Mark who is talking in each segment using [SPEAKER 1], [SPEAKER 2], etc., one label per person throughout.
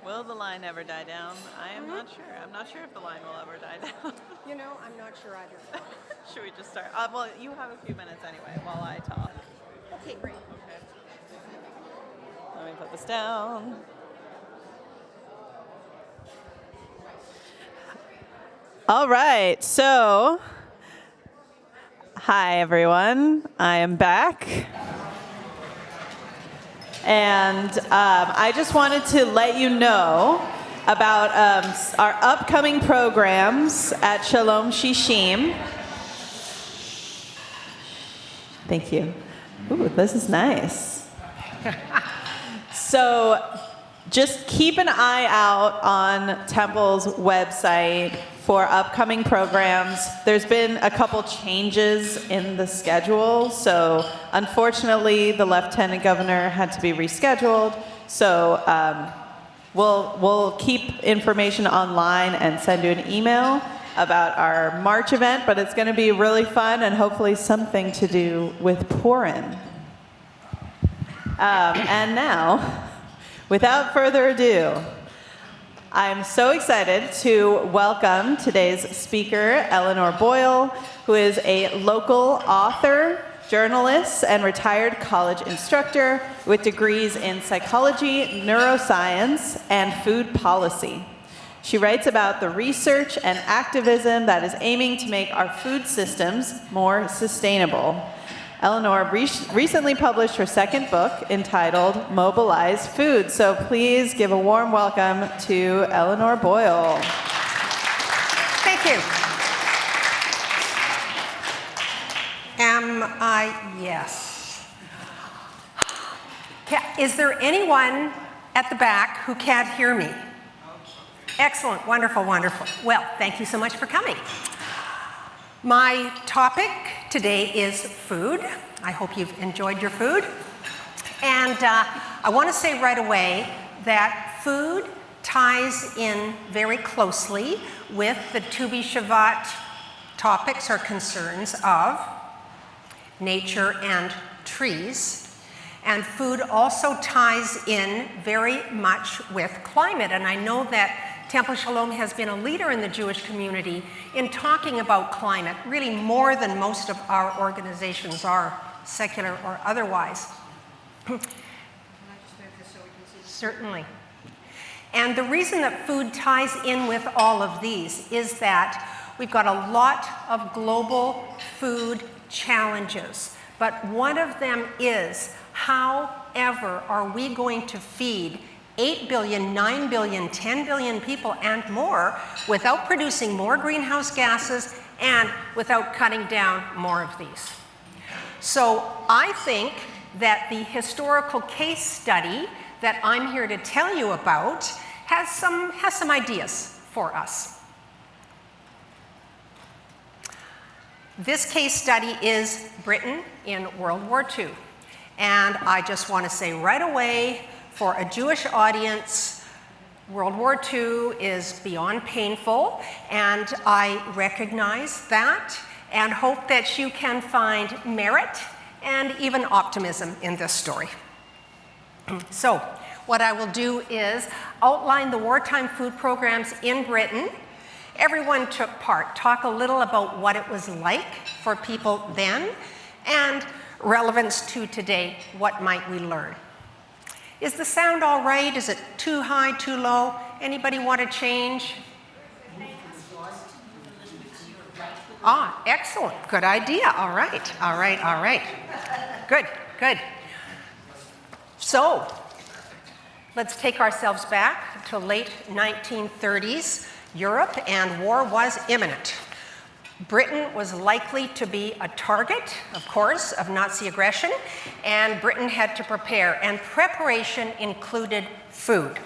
[SPEAKER 1] Will the line ever die down? I am not sure. I'm not sure if the line will ever die down.
[SPEAKER 2] You know, I'm not sure either.
[SPEAKER 1] Should we just start? Well, you have a few minutes anyway while I talk.
[SPEAKER 2] Okay, great.
[SPEAKER 1] Okay. Let me put this down. All right, so hi everyone. I am back. And I just wanted to let you know about our upcoming programs at Sholom Shishim. Thank you. Ooh, this is nice. So just keep an eye out on Temple's website for upcoming programs. There's been a couple changes in the schedule, so unfortunately the Lieutenant Governor had to be rescheduled. So we'll keep information online and send you an email about our March event, but it's going to be really fun and hopefully something to do with Purim. And now, without further ado, I'm so excited to welcome today's speaker, Eleanor Boyle, who is a local author, journalist, and retired college instructor with degrees in psychology, neuroscience, and food policy. She writes about the research and activism that is aiming to make our food systems more sustainable. Eleanor recently published her second book entitled Mobilize Food. So please give a warm welcome to Eleanor Boyle.
[SPEAKER 2] Thank you. Am I? Yes. Is there anyone at the back who can't hear me? Excellent, wonderful, wonderful. Well, thank you so much for coming. My topic today is food. I hope you've enjoyed your food. And I want to say right away that food ties in very closely with the Tu B'Shavat topics or concerns of nature and trees. And food also ties in very much with climate. And I know that Temple Sholom has been a leader in the Jewish community in talking about climate, really more than most of our organizations are, secular or otherwise. Can I just move this so we can see? Certainly. And the reason that food ties in with all of these is that we've got a lot of global food challenges, but one of them is how ever are we going to feed 8 billion, 9 billion, 10 billion people and more without producing more greenhouse gases and without cutting down more of these. So I think that the historical case study that I'm here to tell you about has some ideas for us. This case study is Britain in World War II. And I just want to say right away, for a Jewish audience, World War II is beyond painful, and I recognize that and hope that you can find merit and even optimism in this story. So, what I will do is outline the wartime food programs in Britain. Everyone took part, talk a little about what it was like for people then, and relevance to today, what might we learn? Is the sound all right? Is it too high, too low? Anybody want to change? Ah, excellent. Good idea. All right, all right, all right. Good, good. So, let's take ourselves back to late 1930s Europe, and war was imminent. Britain was likely to be a target, of course, of Nazi aggression, and Britain had to prepare, and preparation included food.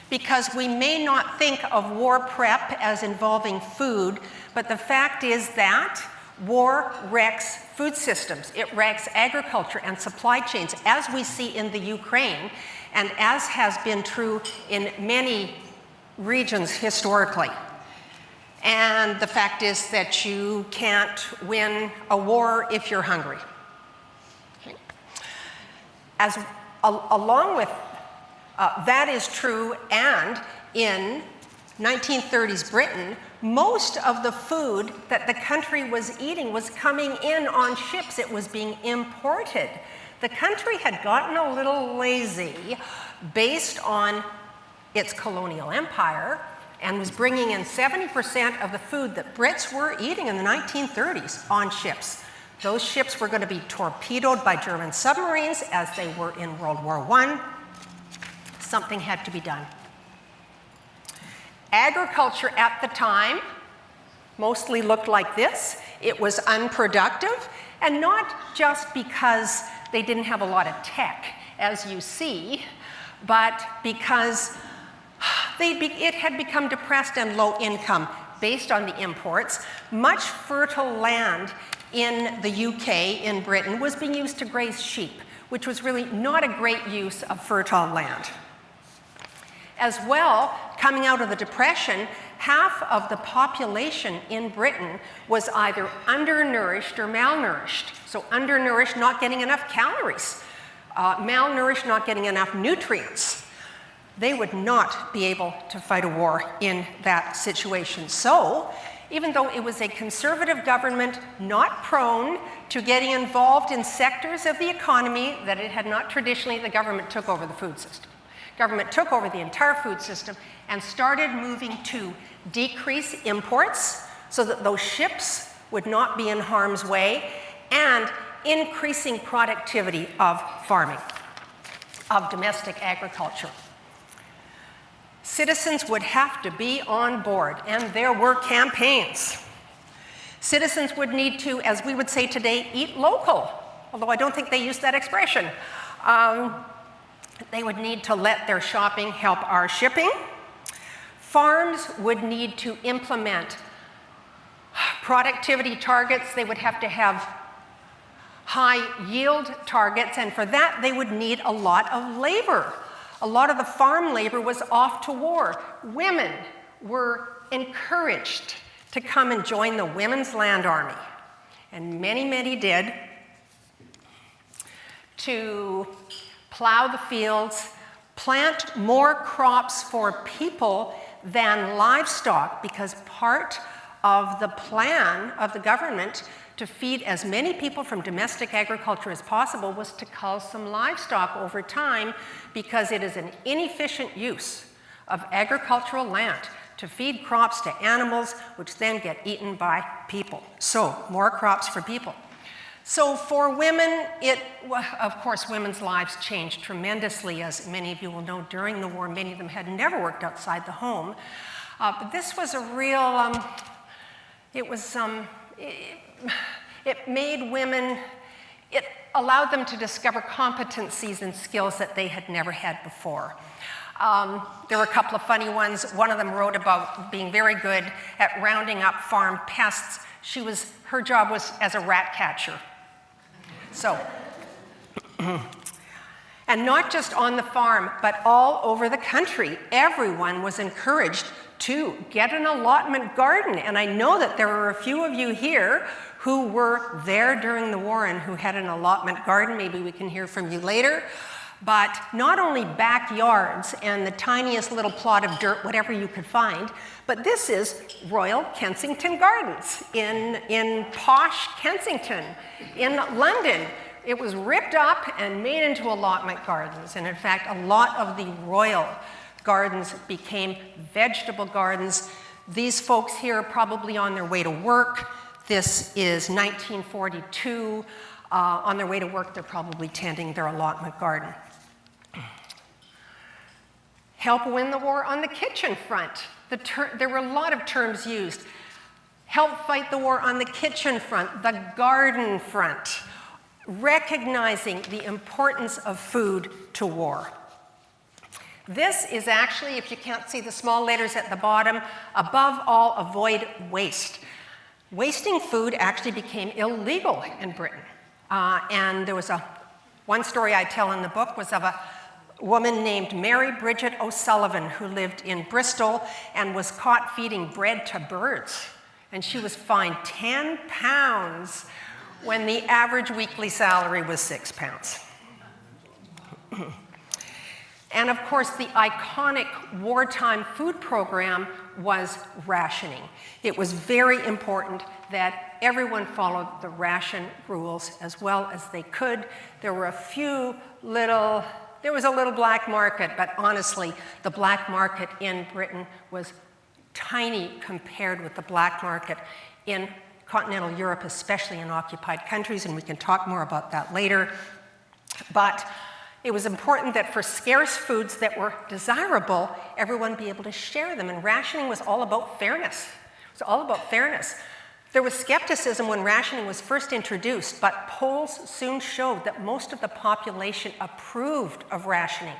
[SPEAKER 2] Because we may not think of war prep as involving food, but the fact is that war wrecks food systems. It wrecks agriculture and supply chains, as we see in the Ukraine, and as has been true in many regions historically. And the fact is that you can't win a war if you're hungry. Okay. Along with That is true, and in 1930s Britain, most of the food that the country was eating was coming in on ships. It was being imported. The country had gotten a little lazy based on its colonial empire and was bringing in 70% of the food that Brits were eating in the 1930s on ships. Those ships were going to be torpedoed by German submarines as they were in World War I. Something had to be done. Agriculture at the time mostly looked like this. It was unproductive, and not just because they didn't have a lot of tech, as you see, but because it had become depressed and low income based on the imports. Much fertile land in the UK, in Britain, was being used to graze sheep, which was really not a great use of fertile land. As well, coming out of the Depression, half of the population in Britain was either undernourished or malnourished. So undernourished, not getting enough calories. Malnourished, not getting enough nutrients. They would not be able to fight a war in that situation. So, even though it was a conservative government not prone to getting involved in sectors of the economy that it had not traditionally, the government took over the food system. Government took over the entire food system and started moving to decrease imports so that those ships would not be in harm's way, and increasing productivity of farming, of domestic agriculture. Citizens would have to be on board, and there were campaigns. Citizens would need to, as we would say today, eat local, although I don't think they used that expression. They would need to let their shopping help our shipping. Farms would need to implement productivity targets. They would have to have high yield targets, and for that they would need a lot of labor. A lot of the farm labor was off to war. Women were encouraged to come and join the Women's Land Army, and many, many did, to plow the fields, plant more crops for people than livestock, because part of the plan of the government to feed as many people from domestic agriculture as possible was to cull some livestock over time, because it is an inefficient use of agricultural land to feed crops to animals, which then get eaten by people. So, more crops for people. So for women, of course, women's lives changed tremendously, as many of you will know. During the war, many of them had never worked outside the home. But this was a real, it made women, it allowed them to discover competencies and skills that they had never had before. There were a couple of funny ones. One of them wrote about being very good at rounding up farm pests. Her job was as a rat catcher. So, and not just on the farm, but all over the country, everyone was encouraged to get an allotment garden. And I know that there are a few of you here who were there during the war and who had an allotment garden. Maybe we can hear from you later. But not only backyards and the tiniest little plot of dirt, whatever you could find, but this is Royal Kensington Gardens in posh Kensington, in London. It was ripped up and made into allotment gardens. And in fact, a lot of the royal gardens became vegetable gardens. These folks here are probably on their way to work. This is 1942. On their way to work, they're probably tending their allotment garden. Help win the war on the kitchen front. There were a lot of terms used. Help fight the war on the kitchen front, the garden front, recognizing the importance of food to war. This is actually, if you can't see the small letters at the bottom, above all, avoid waste. Wasting food actually became illegal in Britain. And there was one story I tell in the book was of a woman named Mary Bridget O'Sullivan who lived in Bristol and was caught feeding bread to birds. And she was fined 10 pounds when the average weekly salary was 6 pounds. And of course, the iconic wartime food program was rationing. It was very important that everyone followed the ration rules as well as they could. There were there was a little black market, but honestly, the black market in Britain was tiny compared with the black market in continental Europe, especially in occupied countries, and we can talk more about that later. But it was important that for scarce foods that were desirable, everyone be able to share them, and rationing was all about fairness. It was all about fairness. There was skepticism when rationing was first introduced, but polls soon showed that most of the population approved of rationing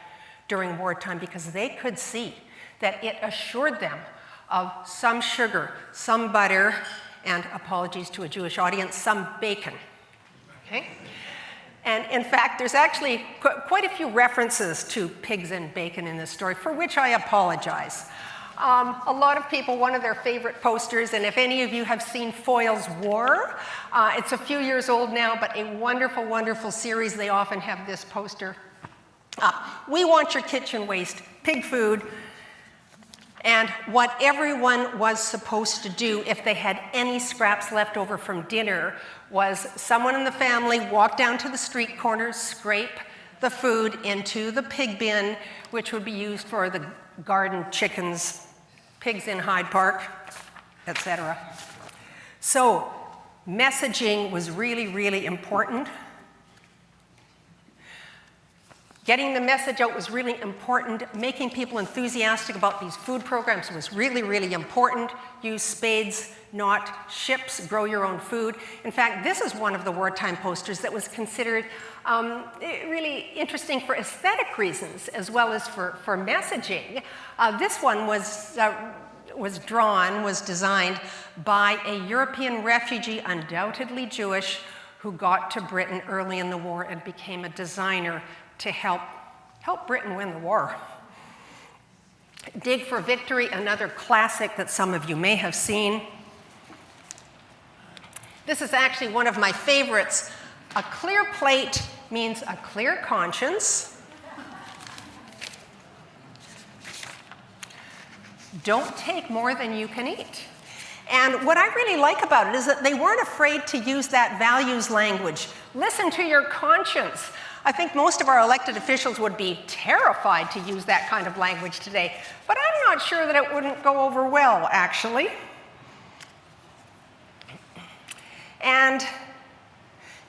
[SPEAKER 2] during wartime because they could see that it assured them of some sugar, some butter, and apologies to a Jewish audience, some bacon. Okay? And in fact, there's actually quite a few references to pigs and bacon in this story, for which I apologize. A lot of people, one of their favorite posters, and if any of you have seen Foyle's War, it's a few years old now, but a wonderful, wonderful series. They often have this poster up. We want your kitchen waste, pig food, and what everyone was supposed to do if they had any scraps left over from dinner was someone in the family walk down to the street corners, scrape the food into the pig bin, which would be used for the garden chickens, pigs in Hyde Park, etc. So messaging was really, really important. Getting the message out was really important. Making people enthusiastic about these food programs was really, really important. Use spades, not ships. Grow your own food. In fact, this is one of the wartime posters that was considered really interesting for aesthetic reasons as well as for messaging. This one was designed by a European refugee, undoubtedly Jewish, who got to Britain early in the war and became a designer to help Britain win the war. Dig for Victory, another classic that some of you may have seen. This is actually one of my favorites. A clear plate means a clear conscience. Don't take more than you can eat. And what I really like about it is that they weren't afraid to use that values language. Listen to your conscience. I think most of our elected officials would be terrified to use that kind of language today, but I'm not sure that it wouldn't go over well, actually. And,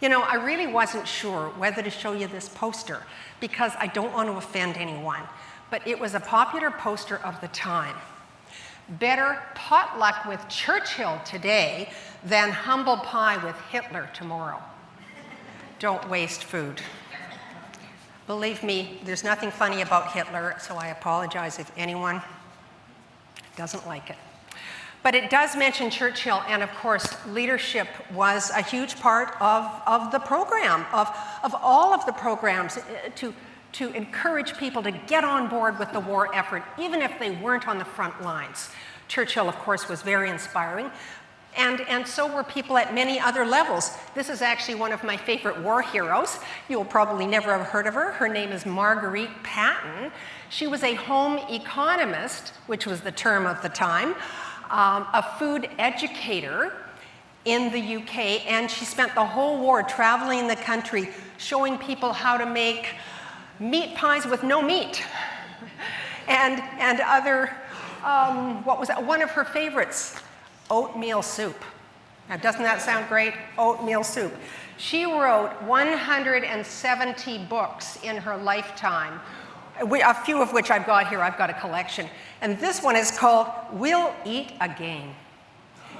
[SPEAKER 2] you know, I really wasn't sure whether to show you this poster because I don't want to offend anyone, but it was a popular poster of the time. Better potluck with Churchill today than humble pie with Hitler tomorrow. Don't waste food. Believe me, there's nothing funny about Hitler, so I apologize if anyone doesn't like it. But it does mention Churchill, and of course, leadership was a huge part of the program, of all of the programs, to encourage people to get on board with the war effort, even if they weren't on the front lines. Churchill, of course, was very inspiring. And so were people at many other levels. This is actually one of my favorite war heroes. You'll probably never have heard of her. Her name is Marguerite Patton. She was a home economist, which was the term of the time, a food educator in the UK, and she spent the whole war traveling the country, showing people how to make meat pies with no meat, and other, what was that? One of her favorites, oatmeal soup. Now, doesn't that sound great? Oatmeal soup. She wrote 170 books in her lifetime, a few of which I've got here. I've got a collection. And this one is called We'll Eat Again.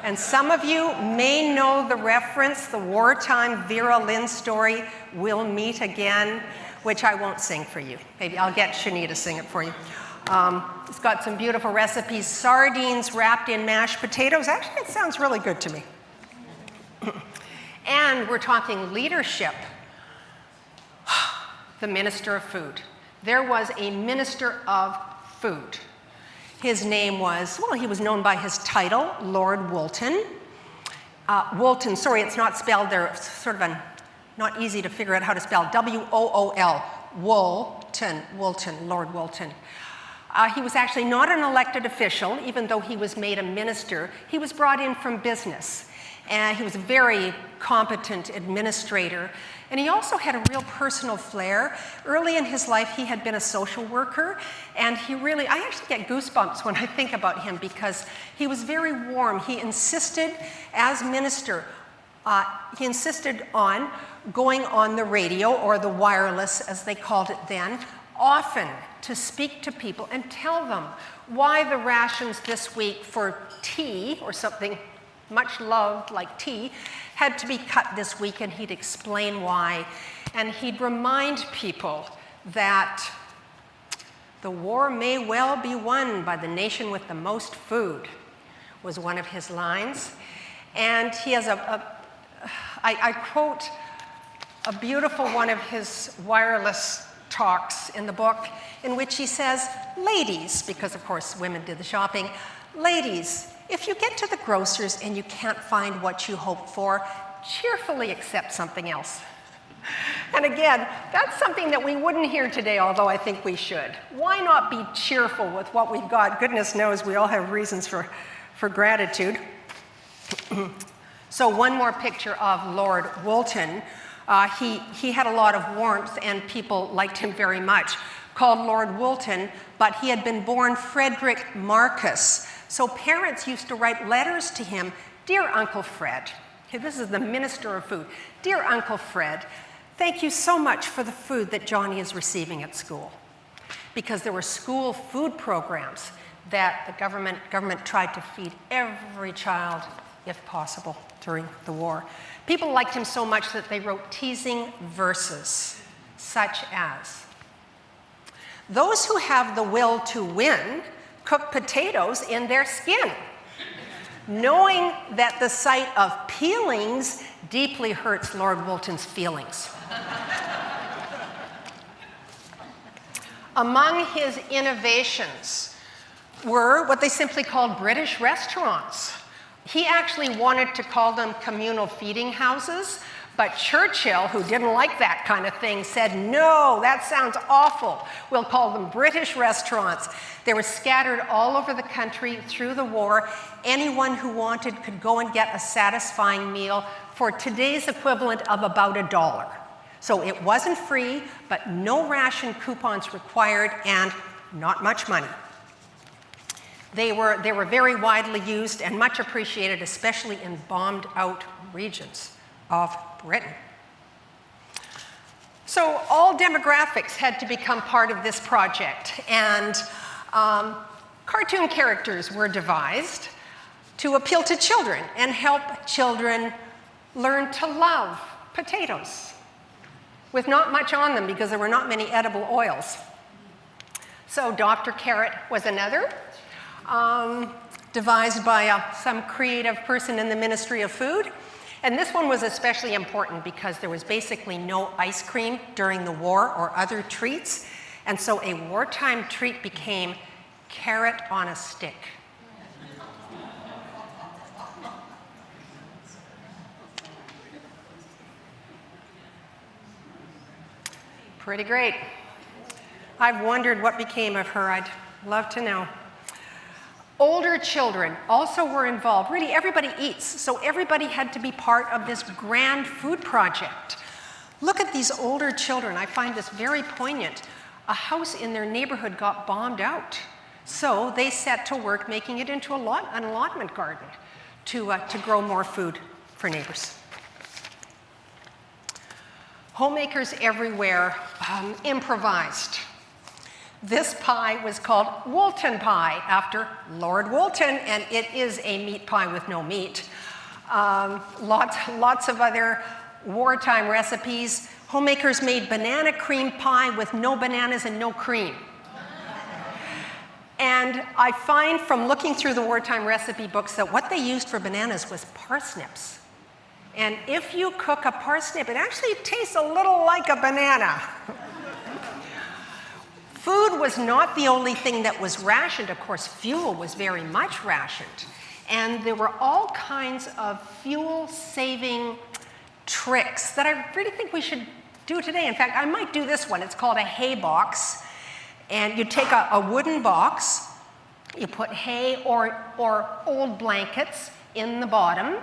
[SPEAKER 2] And some of you may know the reference, the wartime Vera Lynn story, We'll Meet Again, which I won't sing for you. Maybe I'll get Shani to sing it for you. It's got some beautiful recipes. Sardines wrapped in mashed potatoes. Actually, it sounds really good to me. And we're talking leadership. The Minister of Food. There was a Minister of Food. His name was, well, he was known by his title, Lord Woolton. Sorry, it's not spelled there. It's sort of not easy to figure out how to spell. W-O-O-L, Woolton, Lord Woolton. He was actually not an elected official, even though he was made a minister. He was brought in from business, and he was a very competent administrator. And he also had a real personal flair. Early in his life, he had been a social worker, and I actually get goosebumps when I think about him because he was very warm. He insisted, as minister, he insisted on going on the radio, or the wireless as they called it then, often to speak to people and tell them why the rations this week for tea, or something much loved like tea, had to be cut this week, and he'd explain why. And he'd remind people that the war may well be won by the nation with the most food, was one of his lines. And he has I quote a beautiful one of his wireless talks in the book, in which he says, "Ladies," because of course women did the shopping, "ladies, if you get to the grocer's and you can't find what you hoped for, cheerfully accept something else." And again, that's something that we wouldn't hear today, although I think we should. Why not be cheerful with what we've got? Goodness knows we all have reasons for gratitude. So one more picture of Lord Woolton. He had a lot of warmth, and people liked him very much. Called Lord Woolton, but he had been born Frederick Marcus. So parents used to write letters to him, "Dear Uncle Fred," okay, this is the Minister of Food, "Dear Uncle Fred, thank you so much for the food that Johnny is receiving at school." Because there were school food programs that the government tried to feed every child, if possible, during the war. People liked him so much that they wrote teasing verses, such as, "Those who have the will to win cook potatoes in their skin, knowing that the sight of peelings deeply hurts Lord Woolton's feelings." Among his innovations were what they simply called British restaurants. He actually wanted to call them communal feeding houses, but Churchill, who didn't like that kind of thing, said, "No, that sounds awful. We'll call them British restaurants." They were scattered all over the country through the war. Anyone who wanted could go and get a satisfying meal for today's equivalent of about $1. So it wasn't free, but no ration coupons required, and not much money. They were very widely used and much appreciated, especially in bombed out regions of Britain. So all demographics had to become part of this project, and cartoon characters were devised to appeal to children and help children learn to love potatoes with not much on them because there were not many edible oils. So Dr. Carrot was another, devised by some creative person in the Ministry of Food. And this one was especially important because there was basically no ice cream during the war or other treats. And so a wartime treat became carrot on a stick. Pretty great. I've wondered what became of her. I'd love to know. Older children also were involved. Really, everybody eats, so everybody had to be part of this grand food project. Look at these older children. I find this very poignant. A house in their neighborhood got bombed out, so they set to work making it into an allotment garden to grow more food for neighbors. Homemakers everywhere improvised. This pie was called Woolton pie after Lord Woolton, and it is a meat pie with no meat. Lots of other wartime recipes. Homemakers made banana cream pie with no bananas and no cream. And I find from looking through the wartime recipe books that what they used for bananas was parsnips. And if you cook a parsnip, it actually tastes a little like a banana. Food was not the only thing that was rationed. Of course, fuel was very much rationed. And there were all kinds of fuel-saving tricks that I really think we should do today. In fact, I might do this one. It's called a hay box. And you take a wooden box, you put hay or old blankets in the bottom.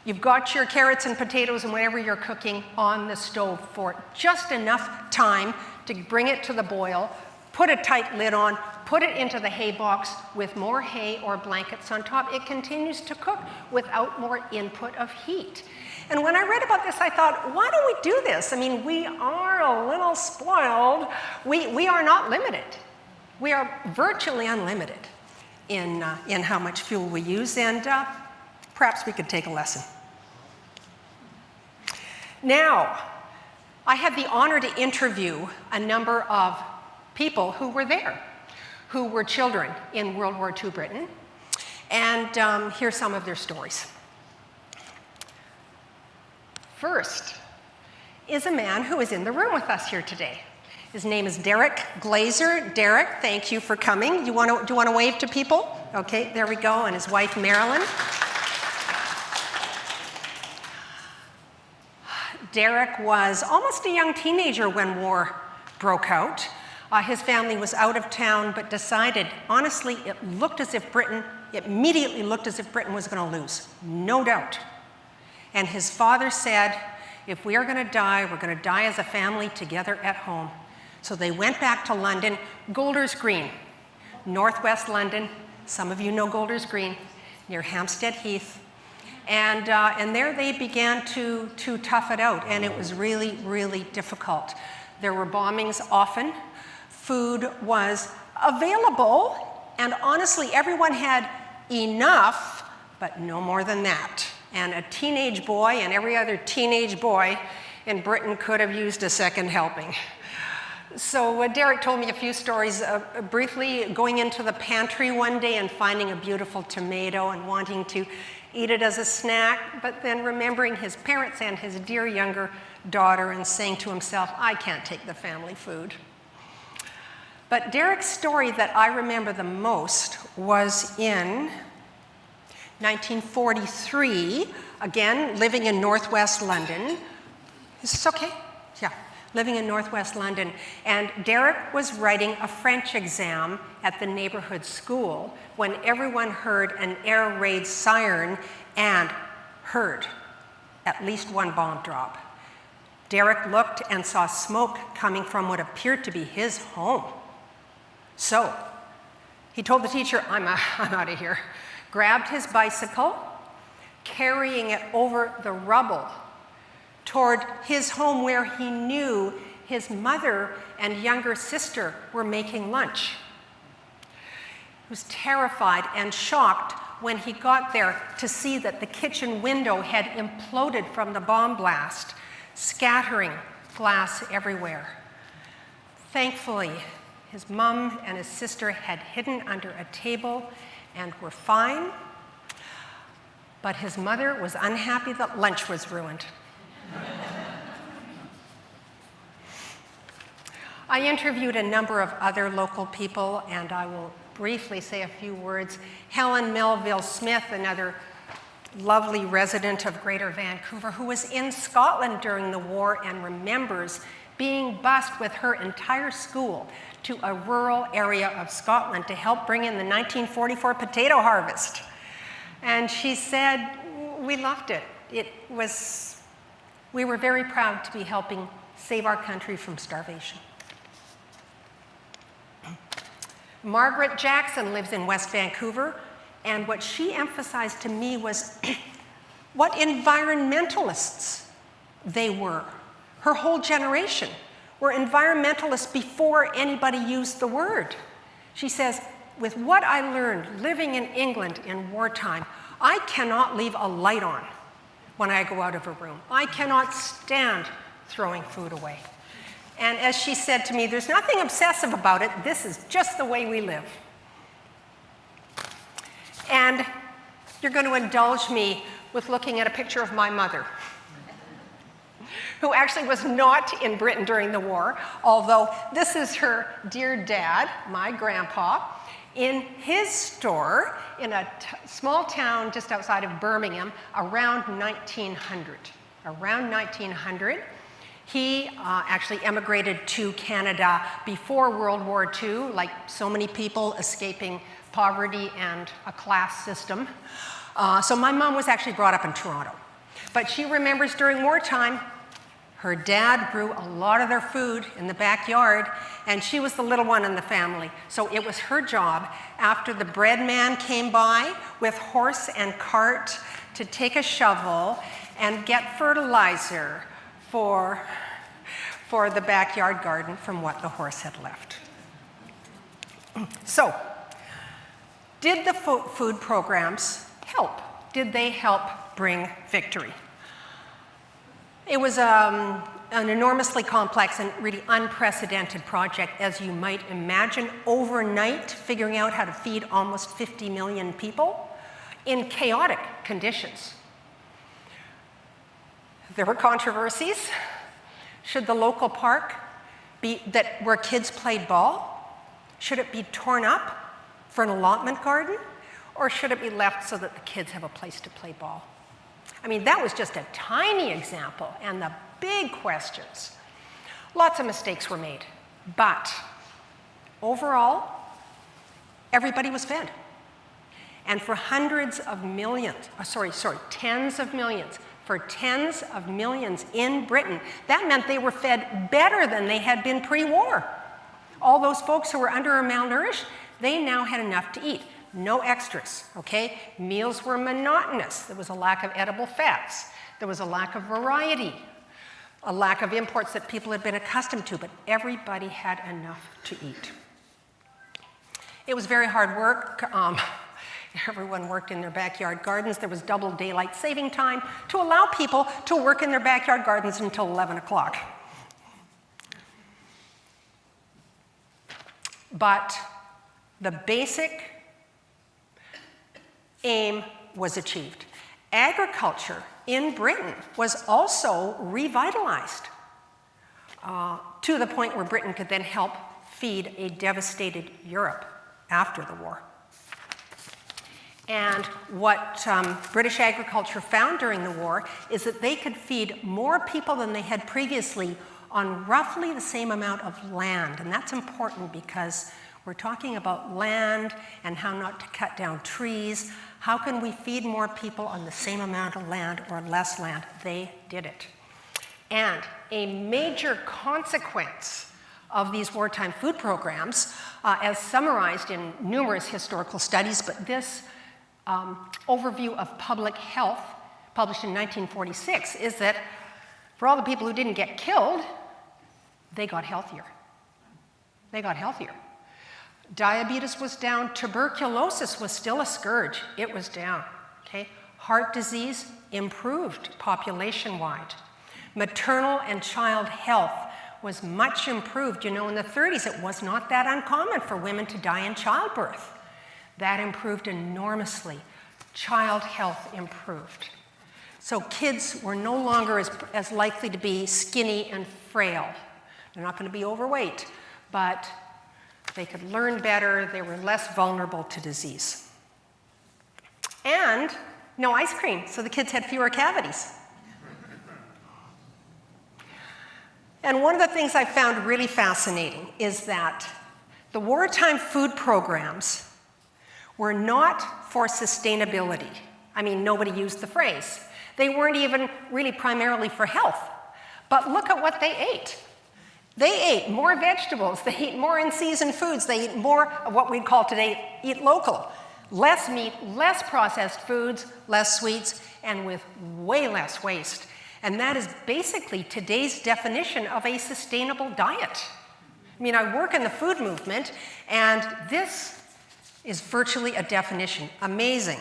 [SPEAKER 2] You've got your carrots and potatoes and whatever you're cooking on the stove for just enough time to bring it to the boil, put a tight lid on, put it into the hay box with more hay or blankets on top. It continues to cook without more input of heat. And when I read about this, I thought, why don't we do this? I mean, we are a little spoiled. We are not limited. We are virtually unlimited in how much fuel we use, and perhaps we could take a lesson. Now, I had the honor to interview a number of people who were there, who were children in World War II Britain, and here's some of their stories. First is a man who is in the room with us here today. His name is Derek Glazer. Derek, thank you for coming. Do you want to wave to people? Okay, there we go, and his wife Marilyn. Derek was almost a young teenager when war broke out. His family was out of town, but decided, honestly, it immediately looked as if Britain was going to lose, no doubt. And his father said, if we are going to die, we're going to die as a family together at home. So they went back to London, Golders Green, northwest London. Some of you know Golders Green, near Hampstead Heath. And there they began to tough it out, and it was really, really difficult. There were bombings often. Food was available, and honestly, everyone had enough, but no more than that. And a teenage boy and every other teenage boy in Britain could have used a second helping. So Derek told me a few stories, briefly going into the pantry one day and finding a beautiful tomato and wanting to eat it as a snack, but then remembering his parents and his dear younger daughter and saying to himself, I can't take the family food. But Derek's story that I remember the most was in 1943, again, living in northwest London. Is this okay? Yeah, living in northwest London. And Derek was writing a French exam at the neighborhood school when everyone heard an air raid siren and heard at least one bomb drop. Derek looked and saw smoke coming from what appeared to be his home. So he told the teacher, I'm out of here. Grabbed his bicycle, carrying it over the rubble toward his home where he knew his mother and younger sister were making lunch. He was terrified and shocked when he got there to see that the kitchen window had imploded from the bomb blast, scattering glass everywhere. Thankfully, his mom and his sister had hidden under a table and were fine, but his mother was unhappy that lunch was ruined. I interviewed a number of other local people, and I will briefly say a few words. Helen Melville Smith, another lovely resident of Greater Vancouver, who was in Scotland during the war and remembers being bused with her entire school to a rural area of Scotland to help bring in the 1944 potato harvest. And she said, we loved it. We were very proud to be helping save our country from starvation. Margaret Jackson lives in West Vancouver, and what she emphasized to me was what environmentalists they were. Her whole generation were environmentalists before anybody used the word. She says, with what I learned living in England in wartime, I cannot leave a light on when I go out of a room. I cannot stand throwing food away. And as she said to me, there's nothing obsessive about it. This is just the way we live. And you're going to indulge me with looking at a picture of my mother, who actually was not in Britain during the war, although this is her dear dad, my grandpa, in his store in a small town just outside of Birmingham around 1900. Around 1900, He actually emigrated to Canada before World War II, like so many people escaping poverty and a class system. So my mom was actually brought up in Toronto. But she remembers during wartime, her dad grew a lot of their food in the backyard, and she was the little one in the family. So it was her job, after the bread man came by with horse and cart, to take a shovel and get fertilizer for the backyard garden from what the horse had left. So, did the food programs help? Did they help bring victory? It was an enormously complex and really unprecedented project, as you might imagine, overnight, figuring out how to feed almost 50 million people in chaotic conditions. There were controversies. Should the local park be where kids played ball, should it be torn up for an allotment garden, or should it be left so that the kids have a place to play ball? I mean, that was just a tiny example, and the big questions. Lots of mistakes were made, but overall, everybody was fed. And for tens of millions, for tens of millions in Britain, that meant they were fed better than they had been pre-war. All those folks who were under or malnourished, they now had enough to eat. No extras, okay? Meals were monotonous. There was a lack of edible fats. There was a lack of variety, a lack of imports that people had been accustomed to, but everybody had enough to eat. It was very hard work. Everyone worked in their backyard gardens. There was double daylight saving time to allow people to work in their backyard gardens until 11 o'clock. But the basic aim was achieved. Agriculture in Britain was also revitalized to the point where Britain could then help feed a devastated Europe after the war. And what British agriculture found during the war is that they could feed more people than they had previously on roughly the same amount of land. And that's important because we're talking about land and how not to cut down trees. How can we feed more people on the same amount of land or less land? They did it. And a major consequence of these wartime food programs, as summarized in numerous historical studies, but this overview of public health, published in 1946, is that for all the people who didn't get killed, they got healthier. They got healthier. Diabetes was down. Tuberculosis was still a scourge. It was down. Okay? Heart disease improved population-wide. Maternal and child health was much improved. You know, in the 30s, it was not that uncommon for women to die in childbirth. That improved enormously. Child health improved. So kids were no longer as likely to be skinny and frail. They're not going to be overweight, but they could learn better. They were less vulnerable to disease. And no ice cream, so the kids had fewer cavities. And one of the things I found really fascinating is that the wartime food programs were not for sustainability. I mean, nobody used the phrase. They weren't even really primarily for health. But look at what they ate. They ate more vegetables, they ate more in-season foods, they ate more of what we'd call today eat local. Less meat, less processed foods, less sweets, and with way less waste. And that is basically today's definition of a sustainable diet. I mean, I work in the food movement, and this is virtually a definition. Amazing.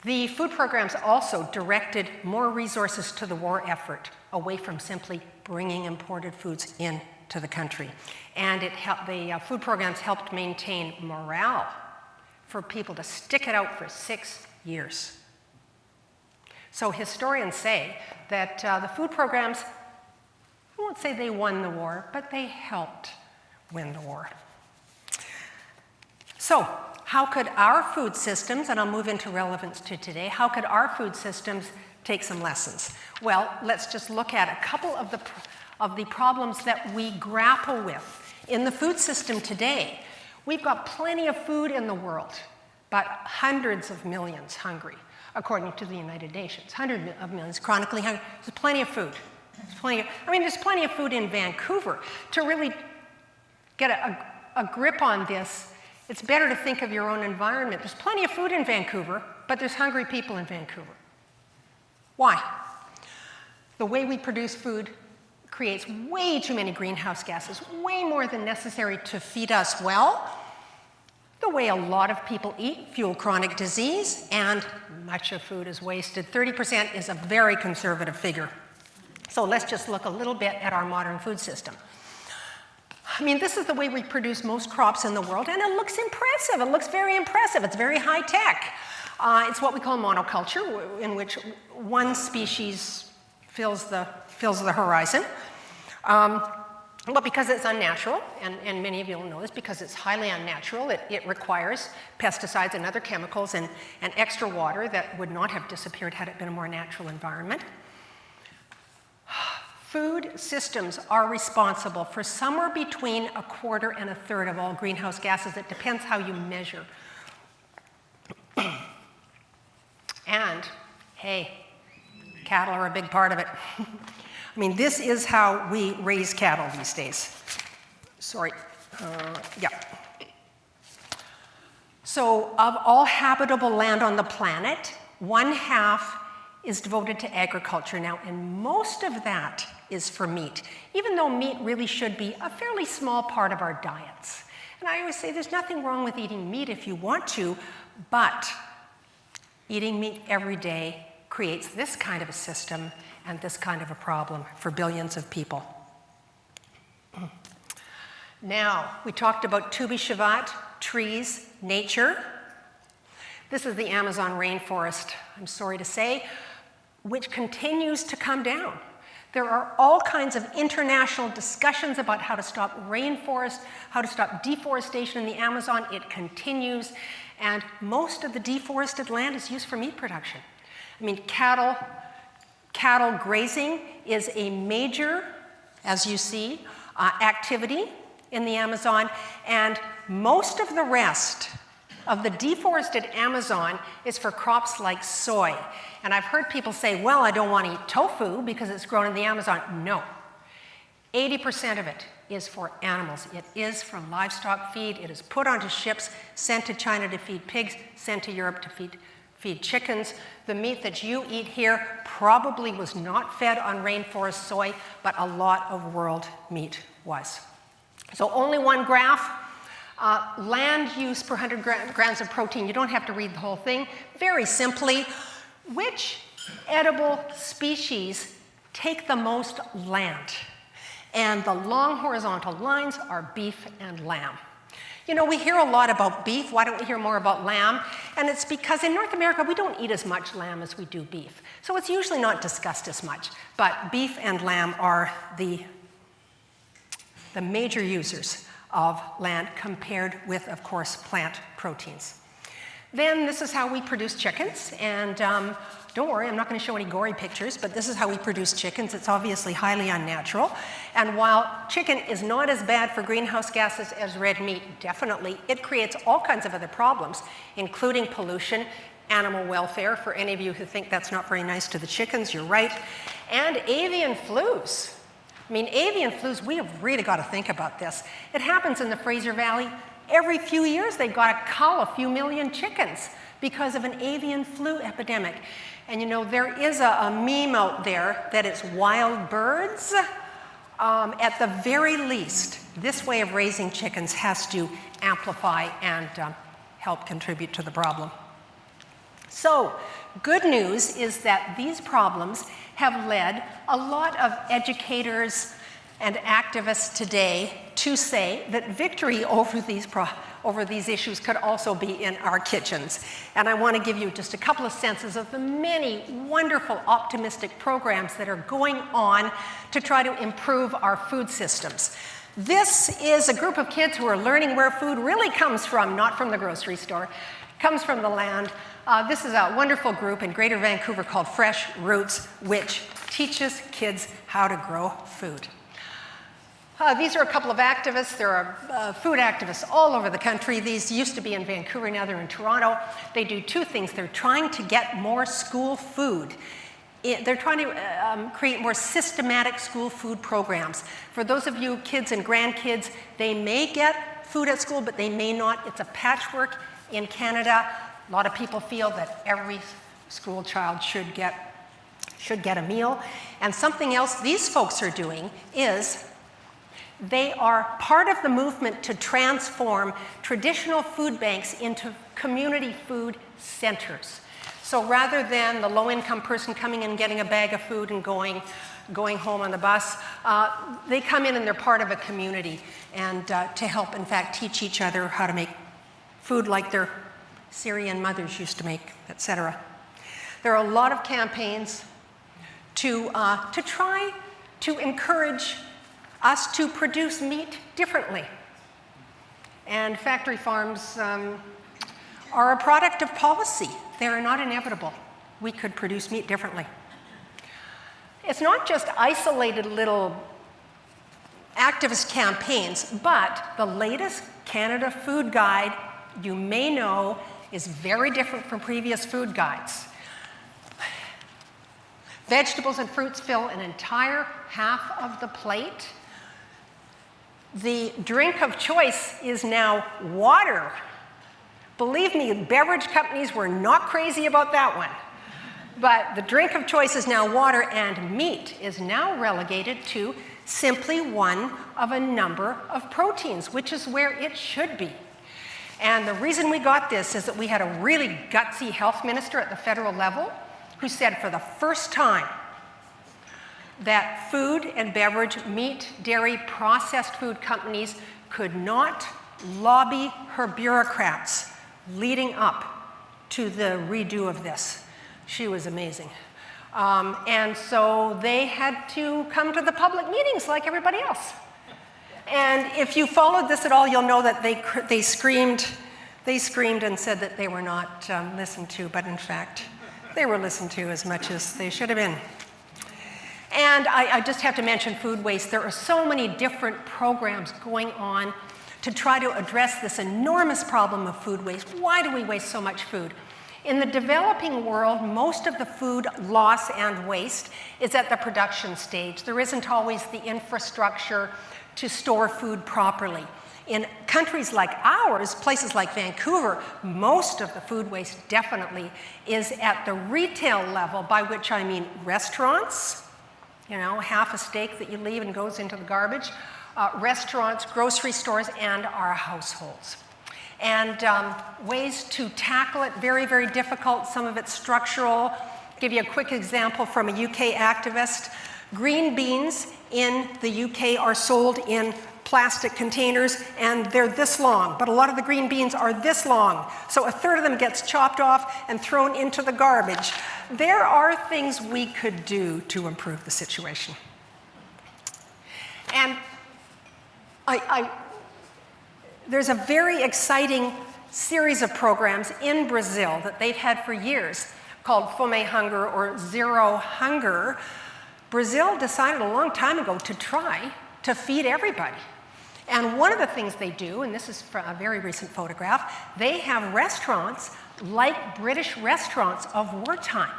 [SPEAKER 2] The food programs also directed more resources to the war effort, away from simply bringing imported foods into the country. And the food programs helped maintain morale for people to stick it out for 6 years. So historians say that the food programs, I won't say they won the war, but they helped win the war. So, how could our food systems, and I'll move into relevance to today, how could our food systems take some lessons? Well, let's just look at a couple of the problems that we grapple with in the food system today. We've got plenty of food in the world, but hundreds of millions hungry, according to the United Nations. Hundreds of millions chronically hungry. There's plenty of food. There's plenty of food in Vancouver. To really get a grip on this, it's better to think of your own environment. There's plenty of food in Vancouver, but there's hungry people in Vancouver. Why? The way we produce food creates way too many greenhouse gases, way more than necessary to feed us well. The way a lot of people eat fuel chronic disease, and much of food is wasted. 30% is a very conservative figure. So let's just look a little bit at our modern food system. This is the way we produce most crops in the world, and it looks impressive. It looks very impressive. It's very high tech. It's what we call monoculture, in which one species fills the horizon. But because it's unnatural, and many of you will know this, because it's highly unnatural, it requires pesticides and other chemicals and extra water that would not have disappeared had it been a more natural environment. Food systems are responsible for somewhere between 1/4 and 1/3 of all greenhouse gases. It depends how you measure. And, hey, cattle are a big part of it. This is how we raise cattle these days. Sorry. Yeah. So, of all habitable land on the planet, 1/2 is devoted to agriculture now, and most of that is for meat, even though meat really should be a fairly small part of our diets. And I always say there's nothing wrong with eating meat if you want to, but eating meat every day creates this kind of a system and this kind of a problem for billions of people. Now, we talked about Tu B'Shavat, trees, nature. This is the Amazon rainforest, I'm sorry to say, which continues to come down. There are all kinds of international discussions about how to stop rainforest, how to stop deforestation in the Amazon. It continues, and most of the deforested land is used for meat production. Cattle grazing is a major, as you see, activity in the Amazon, and most of the rest of the deforested Amazon is for crops like soy. And I've heard people say, well, I don't want to eat tofu because it's grown in the Amazon. No. 80% of it is for animals. It is for livestock feed. It is put onto ships, sent to China to feed pigs, sent to Europe to feed chickens. The meat that you eat here probably was not fed on rainforest soy, but a lot of world meat was. So only one graph. Land use per 100 grams of protein. You don't have to read the whole thing. Very simply, which edible species take the most land? And the long horizontal lines are beef and lamb. We hear a lot about beef. Why don't we hear more about lamb? And it's because in North America, we don't eat as much lamb as we do beef. So it's usually not discussed as much. But beef and lamb are the major users of land compared with, of course, plant proteins. Then this is how we produce chickens, and don't worry, I'm not going to show any gory pictures, but this is how we produce chickens. It's obviously highly unnatural, and while chicken is not as bad for greenhouse gases as red meat, definitely, it creates all kinds of other problems, including pollution, animal welfare. For any of you who think that's not very nice to the chickens, you're right, and avian flus. Avian flus, we have really got to think about this. It happens in the Fraser Valley. Every few years, they've got to cull a few million chickens because of an avian flu epidemic. And there is a meme out there that it's wild birds. At the very least, this way of raising chickens has to amplify and help contribute to the problem. So, good news is that these problems have led a lot of educators and activists today to say that victory over these issues could also be in our kitchens. And I want to give you just a couple of senses of the many wonderful, optimistic programs that are going on to try to improve our food systems. This is a group of kids who are learning where food really comes from, not from the grocery store. It comes from the land. This is a wonderful group in Greater Vancouver called Fresh Roots, which teaches kids how to grow food. These are a couple of activists. There are food activists all over the country. These used to be in Vancouver, now they're in Toronto. They do two things. They're trying to get more school food. They're trying to create more systematic school food programs. For those of you kids and grandkids, they may get food at school, but they may not. It's a patchwork in Canada. A lot of people feel that every school child should get a meal. And something else these folks are doing is they are part of the movement to transform traditional food banks into community food centers. So rather than the low-income person coming in and getting a bag of food and going home on the bus, they come in and they're part of a community and to help, in fact, teach each other how to make food like their Syrian mothers used to make, etc. There are a lot of campaigns to try to encourage us to produce meat differently. And factory farms are a product of policy. They are not inevitable. We could produce meat differently. It's not just isolated little activist campaigns, but the latest Canada Food Guide, you may know, is very different from previous food guides. Vegetables and fruits fill an entire half of the plate. The drink of choice is now water. Believe me, beverage companies were not crazy about that one. But the drink of choice is now water, and meat is now relegated to simply one of a number of proteins, which is where it should be. And the reason we got this is that we had a really gutsy health minister at the federal level who said for the first time that food and beverage, meat, dairy, processed food companies could not lobby her bureaucrats leading up to the redo of this. She was amazing. And so they had to come to the public meetings like everybody else. And if you followed this at all, you'll know that they screamed and said that they were not listened to, but in fact, they were listened to as much as they should have been. And I just have to mention food waste. There are so many different programs going on to try to address this enormous problem of food waste. Why do we waste so much food? In the developing world, most of the food loss and waste is at the production stage. There isn't always the infrastructure to store food properly. In countries like ours, places like Vancouver, most of the food waste definitely is at the retail level, by which I mean restaurants, you know, half a steak that you leave and goes into the garbage, restaurants, grocery stores, and our households. And ways to tackle it, very, very difficult. Some of it's structural. I'll give you a quick example from a UK activist. Green beans in the UK are sold in plastic containers, and they're this long, but a lot of the green beans are this long. So a third of them gets chopped off and thrown into the garbage. There are things we could do to improve the situation. And there's a very exciting series of programs in Brazil that they've had for years called Fome Hunger or Zero Hunger. Brazil decided a long time ago to try to feed everybody. And one of the things they do, and this is from a very recent photograph, they have restaurants like British restaurants of wartime,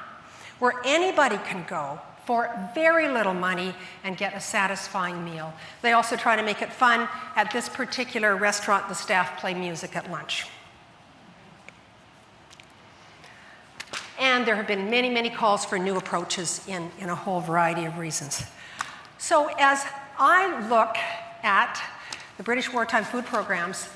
[SPEAKER 2] where anybody can go for very little money and get a satisfying meal. They also try to make it fun. At this particular restaurant, the staff play music at lunch. And there have been many, many calls for new approaches in a whole variety of reasons. So as I look at the British wartime food programs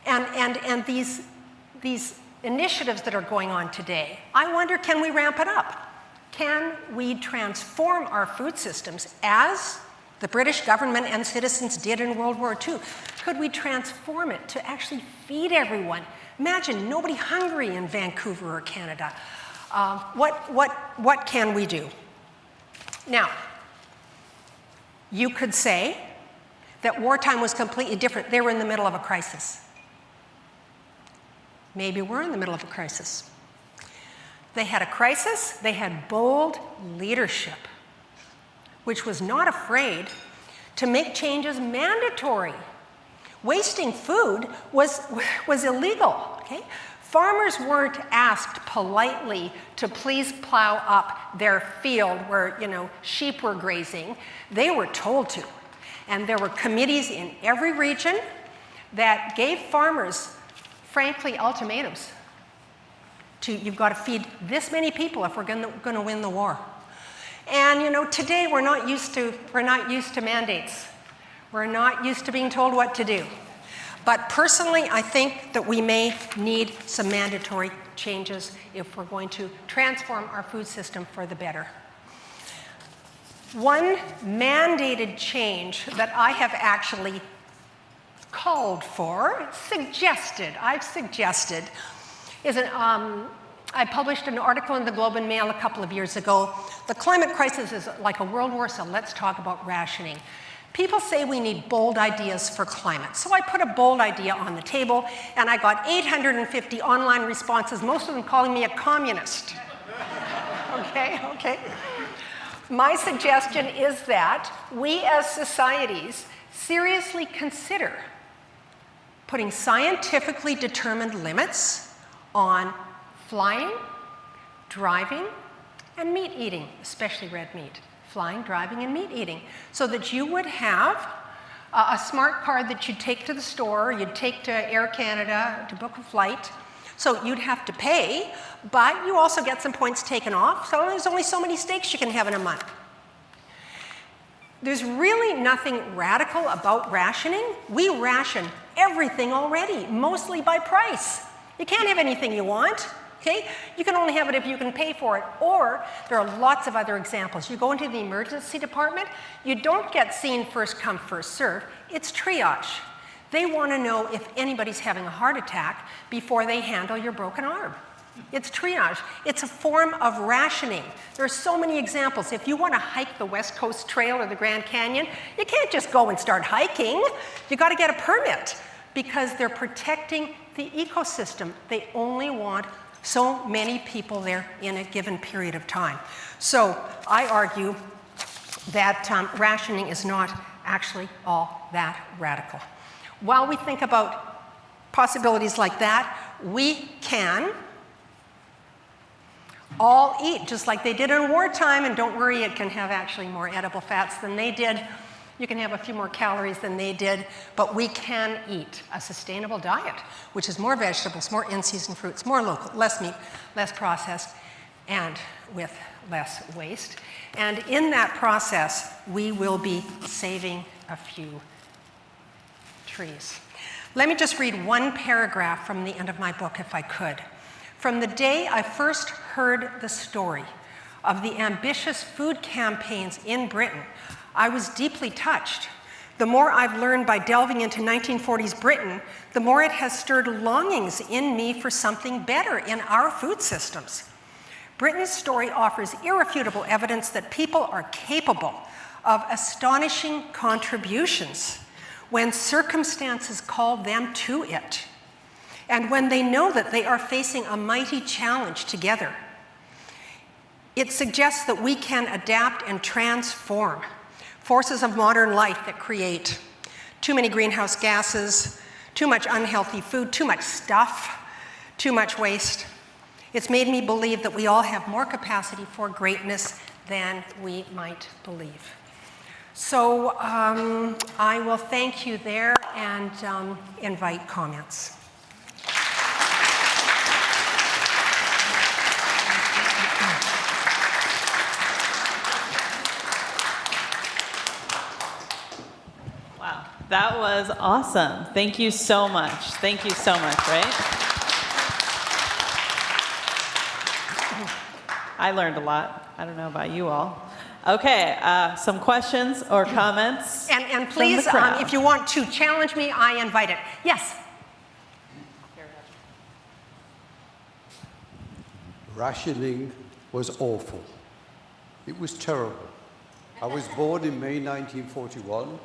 [SPEAKER 2] and these initiatives that are going on today, I wonder, can we ramp it up? Can we transform our food systems as the British government and citizens did in World War II? Could we transform it to actually feed everyone? Imagine nobody hungry in Vancouver or Canada. What can we do? Now, you could say that wartime was completely different. They were in the middle of a crisis. Maybe we're in the middle of a crisis. They had a crisis, they had bold leadership, which was not afraid to make changes mandatory. Wasting food was illegal, okay? Farmers weren't asked politely to please plow up their field where, sheep were grazing. They were told to. And there were committees in every region that gave farmers, frankly, ultimatums. You've got to feed this many people if we're going to win the war. And today we're not used to mandates. We're not used to being told what to do. But personally, I think that we may need some mandatory changes if we're going to transform our food system for the better. One mandated change that I have actually called for, I've suggested, is I published an article in the Globe and Mail a couple of years ago. The climate crisis is like a world war, so let's talk about rationing. People say we need bold ideas for climate. So I put a bold idea on the table, and I got 850 online responses, most of them calling me a communist. Okay. My suggestion is that we as societies seriously consider putting scientifically determined limits on flying, driving, and meat eating, especially red meat. Flying, driving, and meat eating, so that you would have a smart card that you'd take to the store, you'd take to Air Canada to book a flight. So you'd have to pay, but you also get some points taken off, so there's only so many steaks you can have in a month. There's really nothing radical about rationing. We ration everything already, mostly by price. You can't have anything you want. Okay? You can only have it if you can pay for it. Or there are lots of other examples. You go into the emergency department, you don't get seen first come, first serve. It's triage. They want to know if anybody's having a heart attack before they handle your broken arm. It's triage. It's a form of rationing. There are so many examples. If you want to hike the West Coast Trail or the Grand Canyon, you can't just go and start hiking. You got to get a permit because they're protecting the ecosystem. They only want so many people there in a given period of time. So I argue that rationing is not actually all that radical. While we think about possibilities like that, we can all eat just like they did in wartime, and don't worry, it can have actually more edible fats than they did. You can have a few more calories than they did, but we can eat a sustainable diet, which is more vegetables, more in-season fruits, more local, less meat, less processed, and with less waste. And in that process, we will be saving a few trees. Let me just read one paragraph from the end of my book, if I could. From the day I first heard the story of the ambitious food campaigns in Britain, I was deeply touched. The more I've learned by delving into 1940s Britain, the more it has stirred longings in me for something better in our food systems. Britain's story offers irrefutable evidence that people are capable of astonishing contributions when circumstances call them to it, and when they know that they are facing a mighty challenge together. It suggests that we can adapt and transform forces of modern life that create too many greenhouse gases, too much unhealthy food, too much stuff, too much waste. It's made me believe that we all have more capacity for greatness than we might believe. So I will thank you there and invite comments.
[SPEAKER 1] Wow, that was awesome. Thank you so much. Thank you so much, right? I learned a lot. I don't know about you all. Okay, some questions or comments?
[SPEAKER 2] And please, if you want to challenge me, I invite it. Yes?
[SPEAKER 3] Rationing was awful. It was terrible. I was born in May 1941.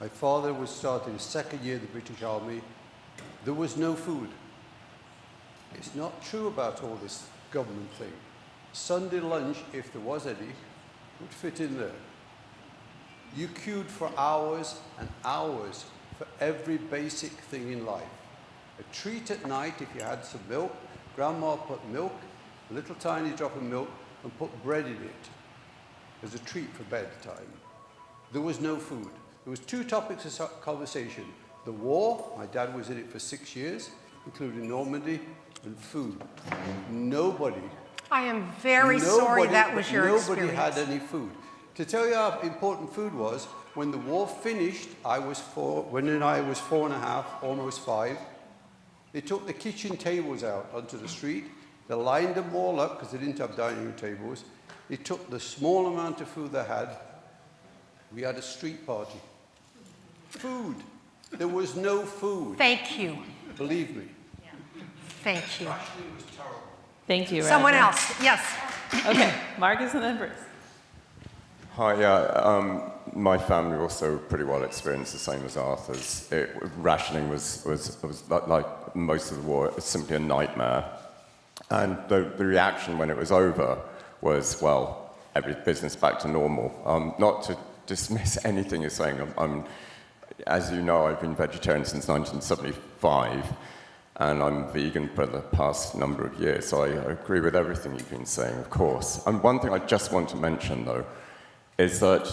[SPEAKER 3] My father was starting his second year in the British Army. There was no food. It's not true about all this government thing. Sunday lunch, if there was any, would fit in there. You queued for hours and hours for every basic thing in life. A treat at night if you had some milk. Grandma put milk, a little tiny drop of milk, and put bread in it as a treat for bedtime. There was no food. There was two topics of conversation. The war, my dad was in it for 6 years, including Normandy, and food. Nobody
[SPEAKER 2] I am very sorry that was your
[SPEAKER 3] Nobody
[SPEAKER 2] experience.
[SPEAKER 3] had any food. To tell you how important food was, when the war finished, when I was 4.5, almost 5, they took the kitchen tables out onto the street, they lined them all up because they didn't have dining room tables. They took the small amount of food they had. We had a street party. Food. There was no food.
[SPEAKER 2] Thank you.
[SPEAKER 3] Believe me.
[SPEAKER 2] Thank you.
[SPEAKER 3] Rationing was terrible.
[SPEAKER 1] Thank you,
[SPEAKER 2] Someone
[SPEAKER 1] Roger.
[SPEAKER 2] else. Yes.
[SPEAKER 1] Okay, Marcus and then Bruce.
[SPEAKER 4] Hi, yeah. My family also pretty well experienced the same as Arthur's. Rationing was like most of the war, it was simply a nightmare. And the reaction when it was over was, well, every business back to normal. Not to dismiss anything you're saying. As you know, I've been vegetarian since 1975, and I'm vegan for the past number of years, so I agree with everything you've been saying, of course. And one thing I just want to mention, though, is that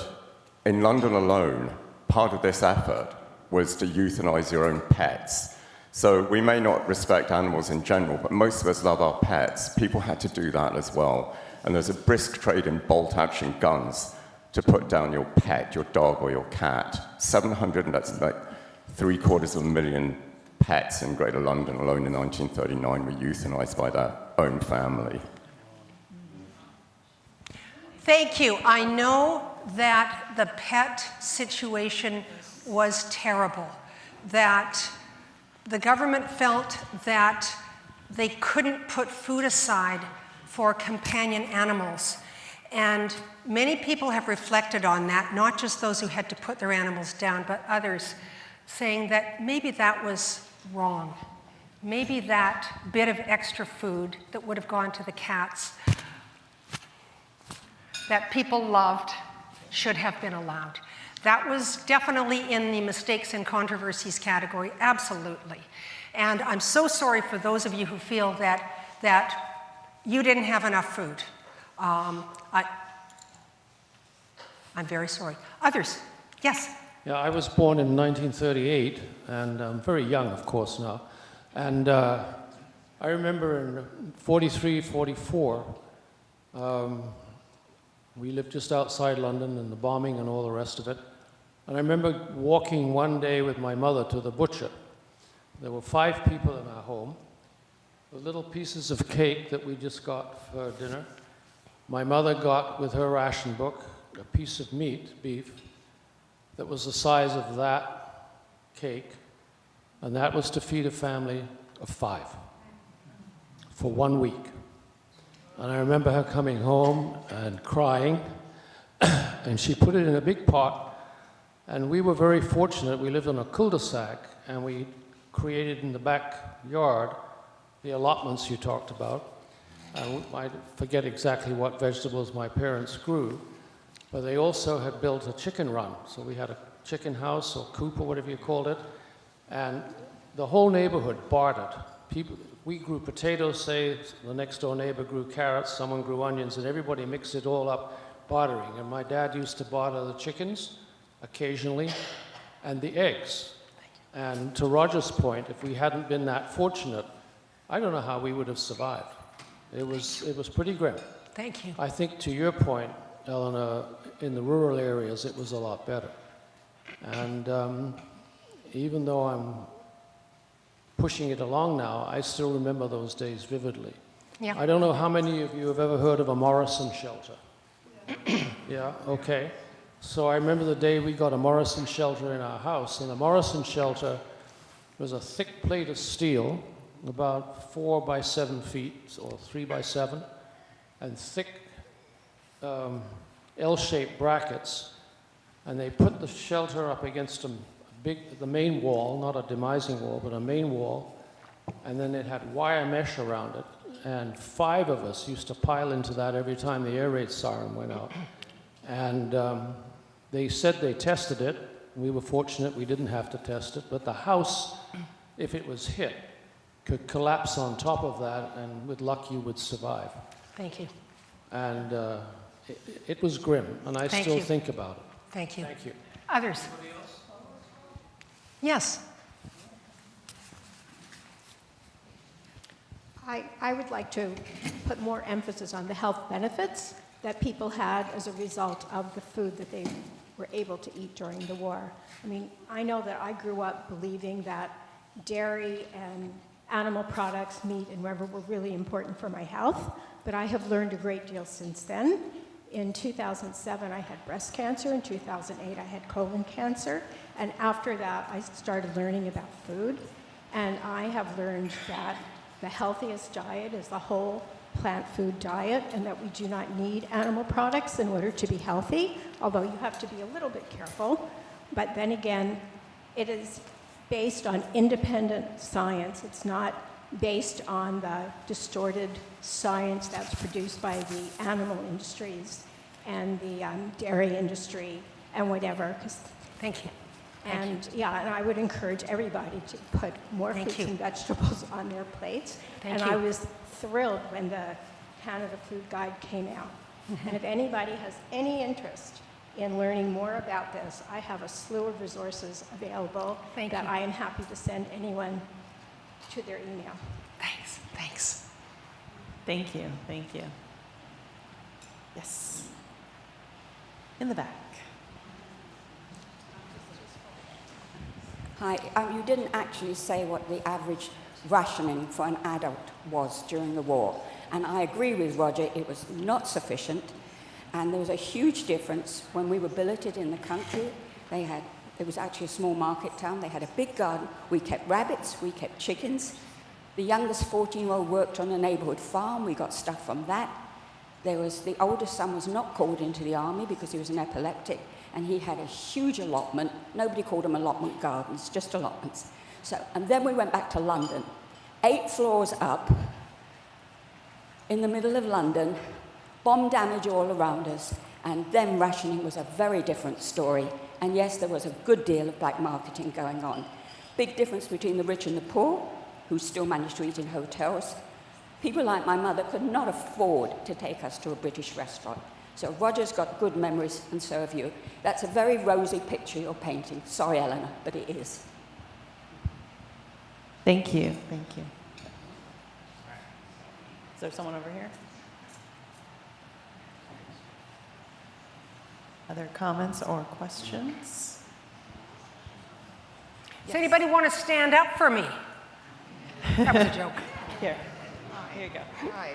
[SPEAKER 4] in London alone, part of this effort was to euthanize your own pets. So we may not respect animals in general, but most of us love our pets. People had to do that as well. And there's a brisk trade in bolt-action guns to put down your pet, your dog or your cat. 700, and that's like 750,000 pets in Greater London alone in 1939 were euthanized by their own family.
[SPEAKER 2] Thank you. I know that the pet situation was terrible, that the government felt that they couldn't put food aside for companion animals. And many people have reflected on that, not just those who had to put their animals down, but others, saying that maybe that was wrong. Maybe that bit of extra food that would have gone to the cats that people loved should have been allowed. That was definitely in the mistakes and controversies category, absolutely. And I'm so sorry for those of you who feel that you didn't have enough food. I'm very sorry. Others? Yes?
[SPEAKER 5] Yeah, I was born in 1938, and I'm very young, of course, now. And I remember in 43, 44, we lived just outside London and the bombing and all the rest of it. And I remember walking one day with my mother to the butcher. There were 5 people in our home, with little pieces of cake that we just got for dinner. My mother got, with her ration book, a piece of meat, beef, that was the size of that cake, and that was to feed a family of 5 for 1 week. And I remember her coming home and crying, and she put it in a big pot, and we were very fortunate. We lived on a cul-de-sac, and we created in the backyard the allotments you talked about. I forget exactly what vegetables my parents grew, but they also had built a chicken run. So we had a chicken house or coop or whatever you called it, and the whole neighborhood bartered. We grew potatoes, say, the next door neighbor grew carrots, someone grew onions, and everybody mixed it all up, bartering. And my dad used to barter the chickens occasionally and the eggs. And to Roger's point, if we hadn't been that fortunate, I don't know how we would have survived. It was pretty grim.
[SPEAKER 2] Thank you.
[SPEAKER 5] I think to your point, Eleanor, in the rural areas, it was a lot better. And even though I'm pushing it along now, I still remember those days vividly.
[SPEAKER 2] Yeah.
[SPEAKER 5] I don't know how many of you have ever heard of a Morrison shelter. Yeah, okay. So I remember the day we got a Morrison shelter in our house, and the Morrison shelter was a thick plate of steel, about 4 by 7 feet, or 3 by 7, and thick L-shaped brackets And they put the shelter up against the main wall, not a demising wall, but a main wall. And then it had wire mesh around it. And 5 of us used to pile into that every time the air raid siren went out. And they said they tested it. We were fortunate we didn't have to test it. But the house, if it was hit, could collapse on top of that, and with luck you would survive.
[SPEAKER 2] Thank you.
[SPEAKER 5] And it was grim, and I
[SPEAKER 2] Thank
[SPEAKER 5] still
[SPEAKER 2] you.
[SPEAKER 5] think about it.
[SPEAKER 2] Thank you.
[SPEAKER 5] Thank you.
[SPEAKER 2] Others? Yes.
[SPEAKER 6] I would like to put more emphasis on the health benefits that people had as a result of the food that they were able to eat during the war. I mean, I know that I grew up believing that dairy and animal products, meat and rubber were really important for my health, but I have learned a great deal since then. In 2007, I had breast cancer. In 2008, I had colon cancer. And after that, I started learning about food. And I have learned that the healthiest diet is the whole plant food diet, and that we do not need animal products in order to be healthy, although you have to be a little bit careful. But then again, it is based on independent science. It's not based on the distorted science that's produced by the animal industries and the dairy industry and whatever.
[SPEAKER 2] Thank you.
[SPEAKER 6] And I would encourage everybody to put more
[SPEAKER 2] Thank
[SPEAKER 6] fruits
[SPEAKER 2] you.
[SPEAKER 6] and vegetables on their plates.
[SPEAKER 2] Thank
[SPEAKER 6] and
[SPEAKER 2] you.
[SPEAKER 6] I was thrilled when the Canada Food Guide came out. And if anybody has any interest in learning more about this, I have a slew of resources available
[SPEAKER 2] Thank
[SPEAKER 6] that
[SPEAKER 2] you.
[SPEAKER 6] I am happy to send anyone to their email.
[SPEAKER 2] Thanks. Thanks.
[SPEAKER 1] Thank you. Thank you. Yes. In the back.
[SPEAKER 7] Hi, you didn't actually say what the average rationing for an adult was during the war. And I agree with Roger, it was not sufficient. And there was a huge difference when we were billeted in the country. It was actually a small market town. They had a big garden. We kept rabbits, we kept chickens. The youngest 14-year-old worked on a neighborhood farm. We got stuff from that. The oldest son was not called into the army because he was an epileptic, and he had a huge allotment. Nobody called them allotment gardens, just allotments. And then we went back to London, 8 floors up, in the middle of London, bomb damage all around us, and then rationing was a very different story. And yes, there was a good deal of black marketing going on. Big difference between the rich and the poor, who still managed to eat in hotels. People like my mother could not afford to take us to a British restaurant. So Roger's got good memories, and so have you. That's a very rosy picture you're painting. Sorry, Eleanor, but it is.
[SPEAKER 1] Thank you. Thank you. Is there someone over here? Other comments or questions?
[SPEAKER 2] Does anybody want to stand up for me? That was a joke.
[SPEAKER 1] Here. Here you go.
[SPEAKER 8] Hi.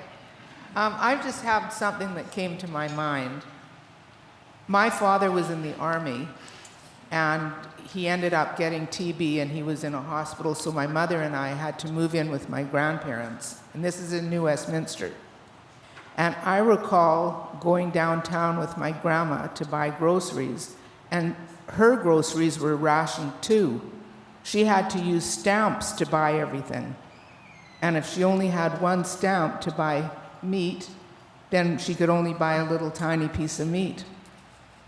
[SPEAKER 8] I just have something that came to my mind. My father was in the Army, and he ended up getting TB, and he was in a hospital, so my mother and I had to move in with my grandparents, and this is in New Westminster. And I recall going downtown with my grandma to buy groceries, and her groceries were rationed too. She had to use stamps to buy everything. And if she only had one stamp to buy meat, then she could only buy a little tiny piece of meat.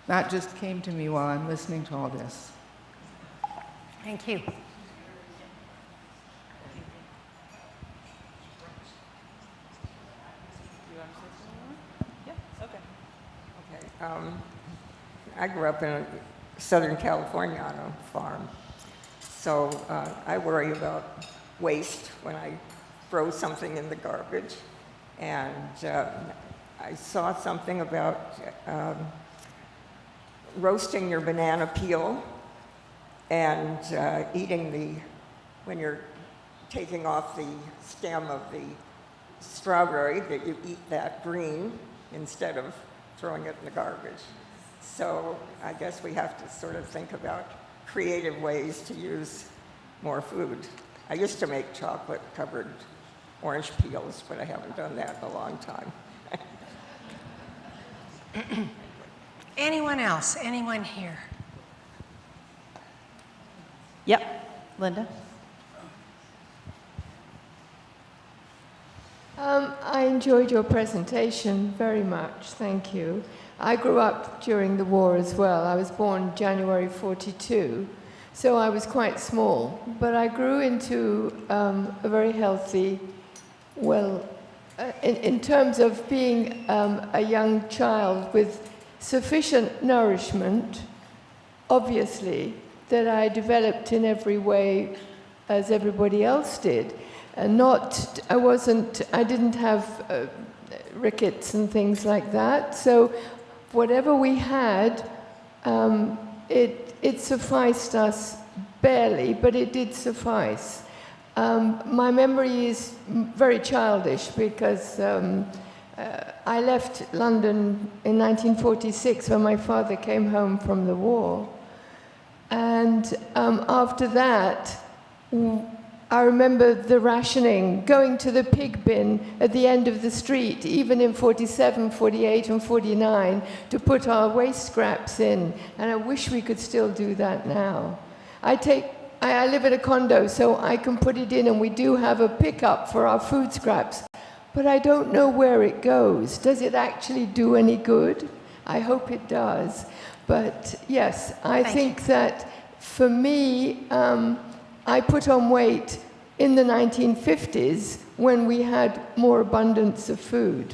[SPEAKER 8] That just came to me while I'm listening to all this.
[SPEAKER 2] Thank you.
[SPEAKER 9] I grew up in Southern California on a farm, so I worry about waste when I throw something in the garbage. And I saw something about roasting your banana peel and eating when you're taking off the stem of the strawberry, that you eat that green instead of throwing it in the garbage. So I guess we have to sort of think about creative ways to use more food. I used to make chocolate-covered orange peels, but I haven't done that in a long time.
[SPEAKER 2] Anyone else? Anyone here?
[SPEAKER 1] Yep, Linda.
[SPEAKER 10] I enjoyed your presentation very much, thank you. I grew up during the war as well. I was born January 42, so I was quite small, but I grew into a very healthy, in terms of being a young child with sufficient nourishment, obviously, that I developed in every way as everybody else did. And I didn't have rickets and things like that. So whatever we had, it sufficed us barely, but it did suffice. My memory is very childish because I left London in 1946 when my father came home from the war. And after that, I remember the rationing, going to the pig bin at the end of the street, even in 47, 48, and 49, to put our waste scraps in. And I wish we could still do that now. I live in a condo, so I can put it in, and we do have a pickup for our food scraps. But I don't know where it goes. Does it actually do any good? I hope it does. But yes, I think that for me, I put on weight in the 1950s when we had more abundance of food.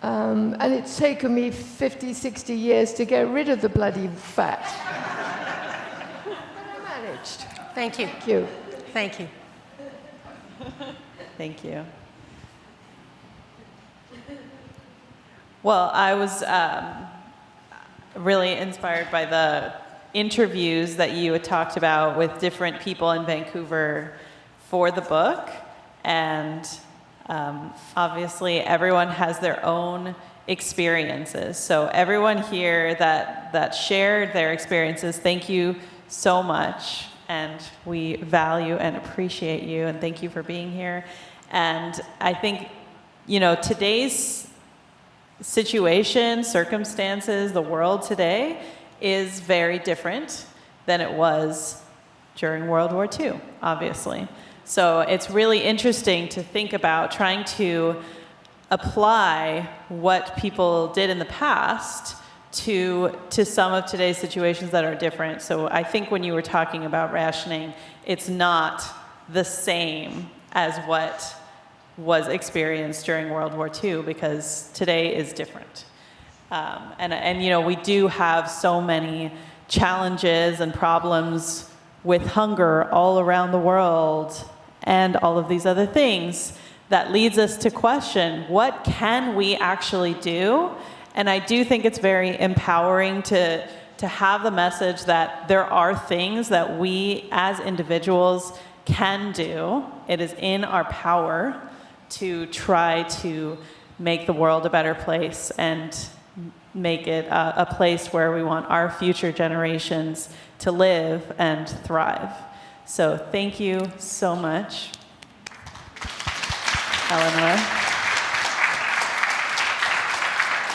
[SPEAKER 10] And it's taken me 50, 60 years to get rid of the bloody fat. But I managed.
[SPEAKER 2] Thank you.
[SPEAKER 10] Thank you.
[SPEAKER 2] Thank you.
[SPEAKER 1] Thank you. Well, I was really inspired by the interviews that you had talked about with different people in Vancouver for the book. And obviously everyone has their own experiences. So everyone here that shared their experiences, thank you so much. And we value and appreciate you, and thank you for being here. And I think, today's situation, circumstances, the world today is very different than it was during World War II, obviously. So it's really interesting to think about trying to apply what people did in the past to some of today's situations that are different. So I think when you were talking about rationing, it's not the same as what was experienced during World War II, because today is different. And we do have so many challenges and problems with hunger all around the world and all of these other things that leads us to question, what can we actually do? And I do think it's very empowering to have the message that there are things that we as individuals can do. It is in our power to try to make the world a better place and make it a place where we want our future generations to live and thrive. So thank you so much, Eleanor.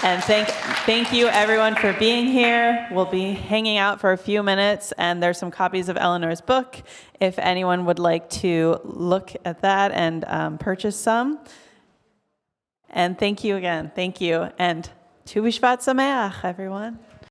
[SPEAKER 1] And thank you everyone for being here. We'll be hanging out for a few minutes, and there's some copies of Eleanor's book if anyone would like to look at that and purchase some. And thank you again. Thank you. And Tu B'Shvat Sameach, everyone.